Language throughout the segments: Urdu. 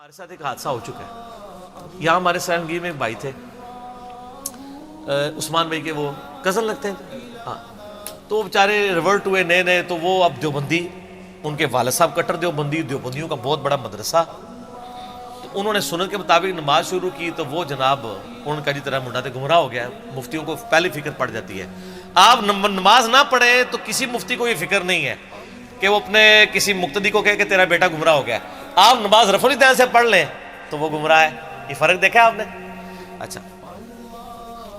ہمارے ساتھ ایک حادثہ ہو چکا ہے. یہاں ہمارے سرنگی میں ایک بھائی تھے, عثمان بھائی کے وہ کزن لگتے ہیں. ہاں, تو وہ بیچارے ریورٹ ہوئے نئے نئے, تو وہ اب دیوبندی, ان کے والد صاحب کٹر دیوبندی, دیوبندیوں کا بہت بڑا مدرسہ. تو انہوں نے سنت کے مطابق نماز شروع کی, تو وہ جناب ان کا طرح منڈا تے گمراہ ہو گیا. مفتیوں کو پہلی فکر پڑ جاتی ہے, آپ نماز نہ پڑھے تو کسی مفتی کو یہ فکر نہیں ہے کہ وہ اپنے کسی مقتدی کو کہے کہ تیرا بیٹا گمراہ ہو گیا. آپ نماز رفع الیدین سے پڑھ لیں تو وہ گمراہ ہے. یہ فرق دیکھا آپ نے؟ اچھا,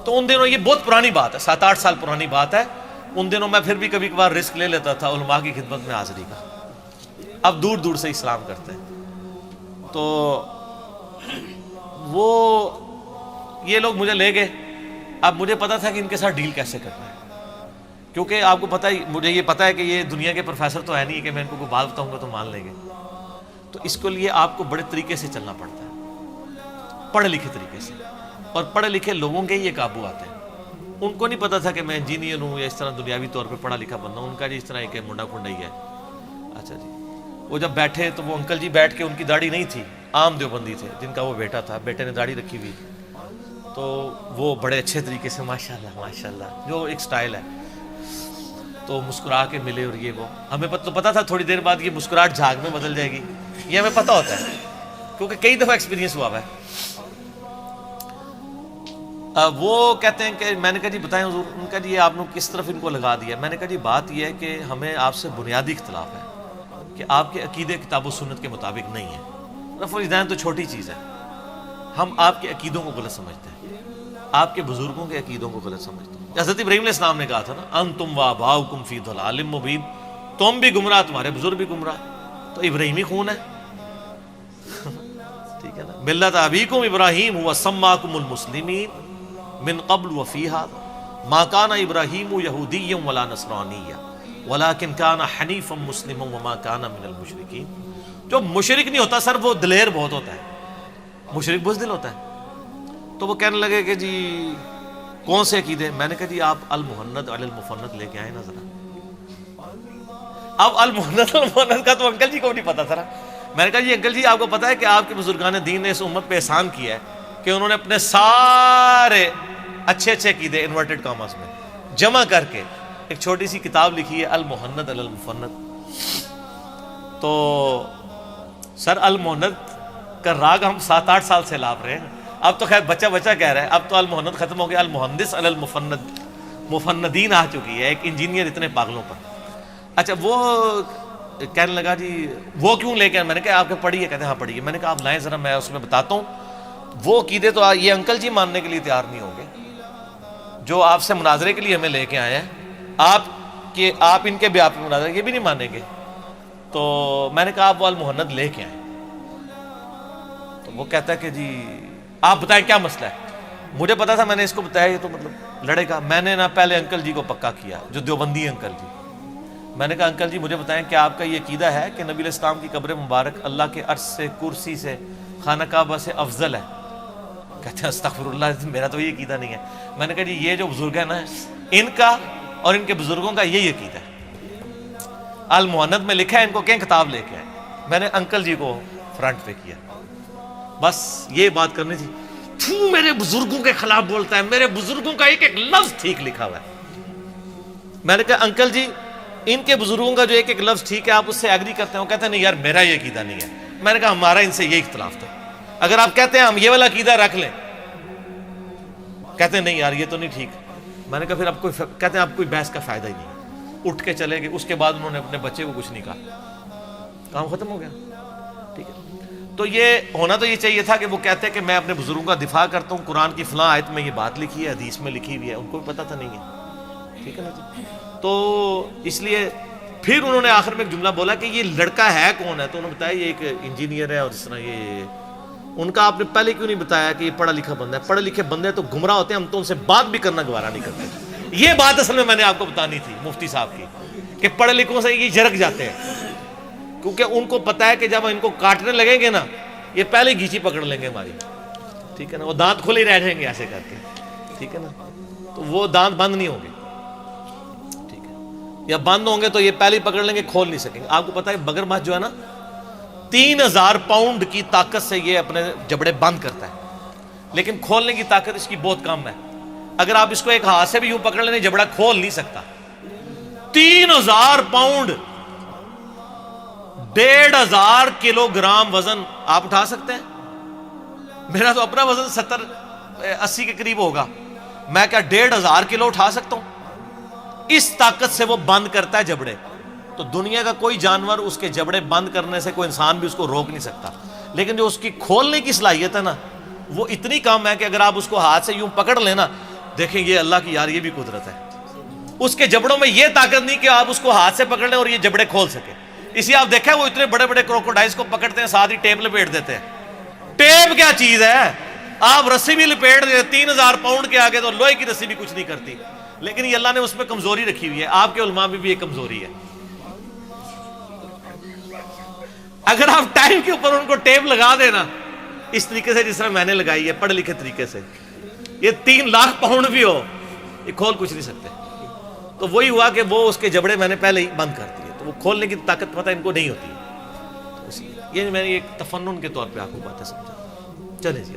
تو ان دنوں, یہ بہت پرانی بات ہے, 7-8 سال پرانی بات ہے. ان دنوں میں پھر بھی کبھی کبھار رسک لے لیتا تھا علماء کی خدمت میں حاضری کا. اب دور دور سے اسلام کرتے ہیں, تو وہ یہ لوگ مجھے لے گئے. اب مجھے پتا تھا کہ ان کے ساتھ ڈیل کیسے کرنا ہے, کیونکہ آپ کو پتہ ہی, مجھے یہ پتا ہے کہ یہ دنیا کے پروفیسر تو ہے نہیں کہ میں ان کو کوئی بات بتاؤں گا تو مان لیں گے. تو اس کے لیے آپ کو بڑے طریقے سے چلنا پڑتا ہے, پڑھے لکھے طریقے سے, اور پڑھے لکھے لوگوں کے یہ قابو آتے ہیں. ان کو نہیں پتا تھا کہ میں انجینئر ہوں یا اس طرح دنیاوی طور پہ پڑھا لکھا بندہ ہوں. ان کا جی اس طرح ایک منڈا کنڈا ہی ہے. اچھا جی, وہ جب بیٹھے تو وہ انکل جی بیٹھ کے, ان کی داڑھی نہیں تھی, عام دیوبندی تھے جن کا وہ بیٹا تھا, بیٹے نے داڑھی رکھی ہوئی, تو وہ بڑے اچھے طریقے سے ماشاءاللہ جو ایک سٹائل ہے, تو مسکرا کے ملے. اور یہ وہ ہمیں تو پتا تھا تھوڑی دیر بعد یہ مسکراہٹ جھاگ میں بدل جائے گی, یہ ہمیں پتا ہوتا ہے کیونکہ کئی دفعہ ایکسپیرینس ہوا ہے. وہ کہتے ہیں کہ میں نے کہا جی بتائیں حضور. ان کا جی یہ آپ نے کس طرف ان کو لگا دیا؟ میں نے کہا جی بات یہ ہے کہ ہمیں آپ سے بنیادی اختلاف ہے کہ آپ کے عقیدے کتاب و سنت کے مطابق نہیں ہے. رفع الیدین تو چھوٹی چیز ہے, ہم آپ کے عقیدوں کو غلط سمجھتے ہیں, آپ کے بزرگوں کے عقیدوں کو غلط سمجھتے ہیں. حضرت ابراہیم علیہ السلام نے کہا تھا نا, انتم وآباؤکم فی ضلال مبین, تم بھی گمراہ, تمہارے بزرگ بھی گمراہ. تو ابراہیمی خون ہے, ٹھیک ہے نا. ملت ابیکم ابراہیم هو سماکم المسلمین من قبل وفی ھذا ما کان ابراہیم یہودیا ولا نصرانیا ولکن کان حنیفا مسلما وما کان من المشرکین. جو مشرک نہیں ہوتا سر, وہ دلیر بہت ہوتا ہے, مشرک بزدل ہوتا ہے. تو وہ کہنے لگے کہ جی کون سے عقیدے؟ میں نے کہا جی آپ المحند علی المفند لے کے آئے نا ذرا. اب المحند کا تو انکل جی کو نہیں پتا تھا. میں نے کہا جی انکل جی آپ کو پتا ہے کہ آپ کے بزرگان دین نے اس امت پہ احسان کیا ہے کہ انہوں نے اپنے سارے اچھے اچھے عقیدے انورٹڈ کاماز میں جمع کر کے ایک چھوٹی سی کتاب لکھی ہے, المحند علی المفند. تو سر المحند کا راگ ہم 7-8 سال سے لاپ رہے ہیں. اب تو خیر بچہ کہہ رہا ہے, اب تو المحند ختم ہو گیا, المحدث علی المفند, مفندین آ چکی ہے, ایک انجینئر اتنے پاگلوں پر. اچھا, وہ کہنے لگا جی وہ کیوں لے کے؟ میں نے کہا آپ کے پڑھیے. کہتے ہیں ہاں پڑھیے. میں نے کہا آپ لائیں ذرا, میں اس میں بتاتا ہوں. وہ عقیدے تو یہ انکل جی ماننے کے لیے تیار نہیں ہوں گے جو آپ سے مناظرے کے لیے ہمیں لے کے آئے ہیں. آپ ان کے بیان پہ مناظرے یہ بھی نہیں مانیں گے. تو میں نے کہا آپ وہ المحند لے کے آئیں. تو وہ کہتا ہے کہ جی آپ بتائیں کیا مسئلہ ہے. مجھے پتا تھا, میں نے اس کو بتایا یہ تو مطلب لڑے گا. میں نے نا پہلے انکل جی کو پکا کیا, جو دیوبندی انکل جی. میں نے کہا انکل جی مجھے بتائیں کہ آپ کا یہ عقیدہ ہے کہ نبی علیہ السلام کی قبر مبارک اللہ کے عرش سے, کرسی سے, خانہ کعبہ سے افضل ہے؟ کہتے ہیں استغفر اللہ, میرا تو یہ عقیدہ نہیں ہے. میں نے کہا جی یہ جو بزرگ ہیں نا, ان کا اور ان کے بزرگوں کا یہی عقیدہ ہے. المحند میں لکھا ہے, ان کو کہیں کتاب لے کے آئے. میں نے انکل جی کو فرنٹ پہ کیا, بس یہ بات کرنی تھی. میرے بزرگوں کے خلاف بولتا ہے, میرے بزرگوں کا ایک ایک لفظ ٹھیک لکھا ہوا ہے. میں نے کہا انکل جی ان کے بزرگوں کا جو ایک ایک لفظ ٹھیک ہے, آپ اس سے ایگری کرتے ہیں؟ وہ کہتے ہیں نہیں یار میرا یہ عقیدہ نہیں ہے. میں نے کہا ہمارا ان سے یہ اختلاف تھا, اگر آپ کہتے ہیں ہم یہ والا عقیدہ رکھ لیں. کہتے ہیں نہیں یار یہ تو نہیں ٹھیک. میں نے کہا پھر اب کوئی, کہتے ہیں اب کوئی بحث کا فائدہ ہی نہیں. اٹھ کے چلے گئے. اس کے بعد انہوں نے اپنے بچے کو کچھ نہیں کہا, کام ختم ہو گیا. ٹھیک ہے, تو یہ ہونا تو یہ چاہیے تھا کہ وہ کہتے ہیں کہ میں اپنے بزرگوں کا دفاع کرتا ہوں, قرآن کی فلاں آیت میں یہ بات لکھی ہے, حدیث میں لکھی ہوئی ہے. ان کو بھی پتہ تھا نہیں ہے. ٹھیک ہے نا جی. تو اس لیے پھر انہوں نے آخر میں ایک جملہ بولا کہ یہ لڑکا ہے کون ہے؟ تو انہوں نے بتایا یہ ایک انجینئر ہے, اور اس طرح یہ. ان کا آپ نے پہلے کیوں نہیں بتایا کہ یہ پڑھا لکھا بندہ ہے؟ پڑھے لکھے بندے تو گمراہ ہوتے ہیں, ہم تو ان سے بات بھی کرنا گوارا نہیں کرتے. یہ بات اصل میں نے آپ کو بتانی تھی مفتی صاحب کی, کہ پڑھے لکھوں سے یہ جھرک جاتے ہیں, کیونکہ ان کو پتہ ہے کہ جب ان کو کاٹنے لگیں گے نا, یہ پہلے گھیچی پکڑ لیں گے ہماری. ٹھیک ہے نا, وہ دانت کھلے رہ جائیں گے ایسے کر کے. ٹھیک ہے نا, تو وہ دانت بند نہیں ہوں گے, ٹھیک ہے, یا بند ہوں گے تو یہ پہلے پکڑ لیں گے, کھول نہیں سکیں گے. آپ کو پتہ ہے بگر ماہ جو ہے نا, 3,000 پاؤنڈ کی طاقت سے یہ اپنے جبڑے بند کرتا ہے، لیکن کھولنے کی طاقت اس کی بہت کم ہے. اگر آپ اس کو ایک ہاتھ سے بھی یوں پکڑ لیں جبڑا کھول نہیں سکتا. 3,000 پاؤنڈ، 1,500 کلو گرام وزن آپ اٹھا سکتے ہیں؟ میرا تو اپنا وزن 70-80 کے قریب ہوگا، میں کیا 1,500 کلو اٹھا سکتا ہوں؟ اس طاقت سے وہ بند کرتا ہے جبڑے. تو دنیا کا کوئی جانور اس کے جبڑے بند کرنے سے، کوئی انسان بھی اس کو روک نہیں سکتا، لیکن جو اس کی کھولنے کی صلاحیت ہے نا وہ اتنی کم ہے کہ اگر آپ اس کو ہاتھ سے یوں پکڑ لینا، دیکھیں یہ اللہ کی یار یہ بھی قدرت ہے. اس کے جبڑوں میں یہ طاقت نہیں کہ آپ اس کو ہاتھ سے پکڑ لیں اور یہ جبڑے کھول سکے. اسی آپ دیکھیں وہ اتنے بڑے بڑے کروکوڈائلز کو پکڑتے ہیں، ساتھ ہی ٹیپ لپیٹ دیتے ہیں. ٹیپ کیا چیز ہے؟ آپ رسی بھی لپیٹ دیں 3,000 پاؤنڈ کے آگے تو لوہے کی رسی بھی کچھ نہیں کرتی. لیکن یہ اللہ نے اس میں کمزوری رکھی ہوئی ہے. آپ کے علماء میں بھی یہ کمزوری ہے. اگر آپ ٹائم کے اوپر ان کو ٹیپ لگا دینا اس طریقے سے جس طرح میں نے لگائی ہے پڑھ لکھے طریقے سے، یہ 3 لاکھ پاؤنڈ بھی ہو یہ کھول کچھ نہیں سکتے. تو وہی ہوا کہ وہ اس کے جبڑے میں نے پہلے ہی بند کر دیے، تو وہ کھولنے کی طاقت پتہ ان کو نہیں ہوتی. یہ میں نے ایک تفنن کے طور پہ آپ کو باتیں سمجھا. چلیں جی.